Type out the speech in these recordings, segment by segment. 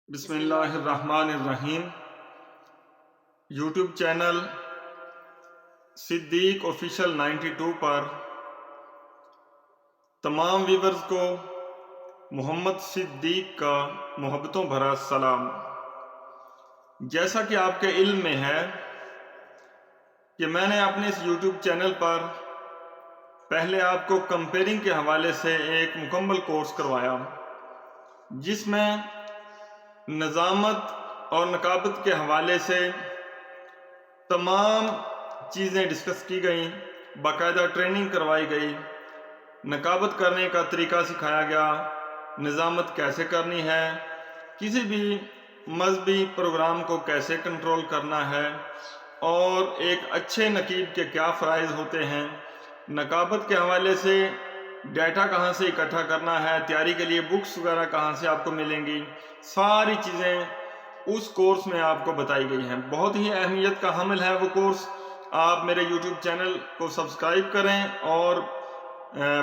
بسم اللہ الرحمن الرحیم۔ یوٹیوب چینل صدیق آفیشل 92 پر تمام ویورز کو محمد صدیق کا محبتوں بھرا سلام۔ جیسا کہ آپ کے علم میں ہے کہ میں نے اپنے اس یوٹیوب چینل پر پہلے آپ کو کمپیرنگ کے حوالے سے ایک مکمل کورس کروایا، جس میں نظامت اور نقابت کے حوالے سے تمام چیزیں ڈسکس کی گئیں، باقاعدہ ٹریننگ کروائی گئی، نقابت کرنے کا طریقہ سکھایا گیا، نظامت کیسے کرنی ہے، کسی بھی مذہبی پروگرام کو کیسے کنٹرول کرنا ہے، اور ایک اچھے نقیب کے کیا فرائض ہوتے ہیں، نقابت کے حوالے سے ڈیٹا کہاں سے اکٹھا کرنا ہے، تیاری کے لیے بکس وغیرہ کہاں سے آپ کو ملیں گی، ساری چیزیں اس کورس میں آپ کو بتائی گئی ہیں۔ بہت ہی اہمیت کا حامل ہے وہ کورس۔ آپ میرے یوٹیوب چینل کو سبسکرائب کریں اور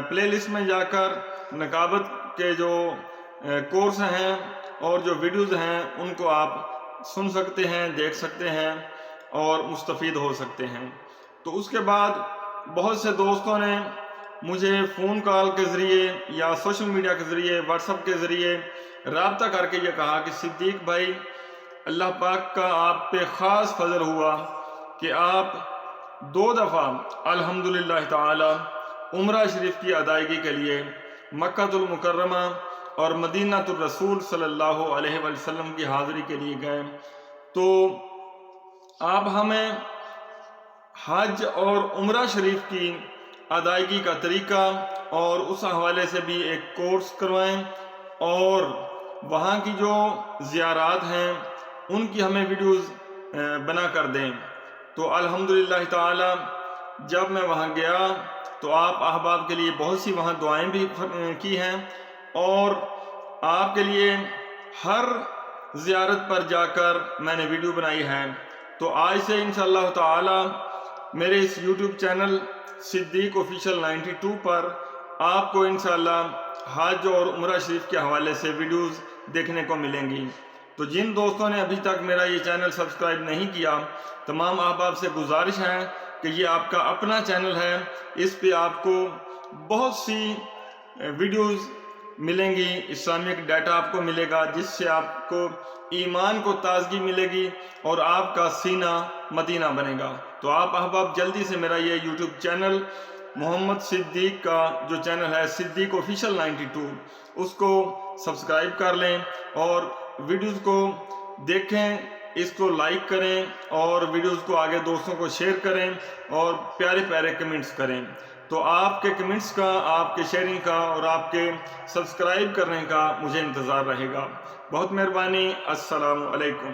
پلے لسٹ میں جا کر نقابت کے جو کورس ہیں اور جو ویڈیوز ہیں ان کو آپ سن سکتے ہیں، دیکھ سکتے ہیں اور مستفید ہو سکتے ہیں۔ تو اس کے بعد بہت سے دوستوں نے مجھے فون کال کے ذریعے یا سوشل میڈیا کے ذریعے، واٹس ایپ کے ذریعے رابطہ کر کے یہ کہا کہ صدیق بھائی، اللہ پاک کا آپ پہ خاص فضل ہوا کہ آپ 2 دفعہ الحمدللہ تعالی عمرہ شریف کی ادائیگی کے لیے مکہ المکرمہ اور مدینہ الرسول صلی اللہ علیہ وسلم کی حاضری کے لیے گئے۔ تو آپ ہمیں حج اور عمرہ شریف کی ادائیگی کا طریقہ اور اس حوالے سے بھی ایک کورس کروائیں، اور وہاں کی جو زیارات ہیں ان کی ہمیں ویڈیوز بنا کر دیں۔ تو الحمدللہ تعالی جب میں وہاں گیا تو آپ احباب کے لیے بہت سی وہاں دعائیں بھی کی ہیں، اور آپ کے لیے ہر زیارت پر جا کر میں نے ویڈیو بنائی ہے۔ تو آج سے انشاءاللہ تعالی میرے اس یوٹیوب چینل صدیق آفیشل 92 پر آپ کو انشاءاللہ حج اور عمرہ شریف کے حوالے سے ویڈیوز دیکھنے کو ملیں گی۔ تو جن دوستوں نے ابھی تک میرا یہ چینل سبسکرائب نہیں کیا، تمام احباب سے گزارش ہے کہ یہ آپ کا اپنا چینل ہے، اس پہ آپ کو بہت سی ویڈیوز ملیں گی، اسلامک ڈیٹا آپ کو ملے گا، جس سے آپ کو ایمان کو تازگی ملے گی اور آپ کا سینہ مدینہ بنے گا۔ تو آپ احباب جلدی سے میرا یہ یوٹیوب چینل محمد صدیق کا جو چینل ہے صدیق آفیشل 92، اس کو سبسکرائب کر لیں اور ویڈیوز کو دیکھیں، اس کو لائک کریں اور ویڈیوز کو آگے دوستوں کو شیئر کریں اور پیارے پیارے کمنٹس کریں۔ تو آپ کے کمنٹس کا، آپ کے شیئرنگ کا اور آپ کے سبسکرائب کرنے کا مجھے انتظار رہے گا۔ بہت مہربانی۔ السلام علیکم۔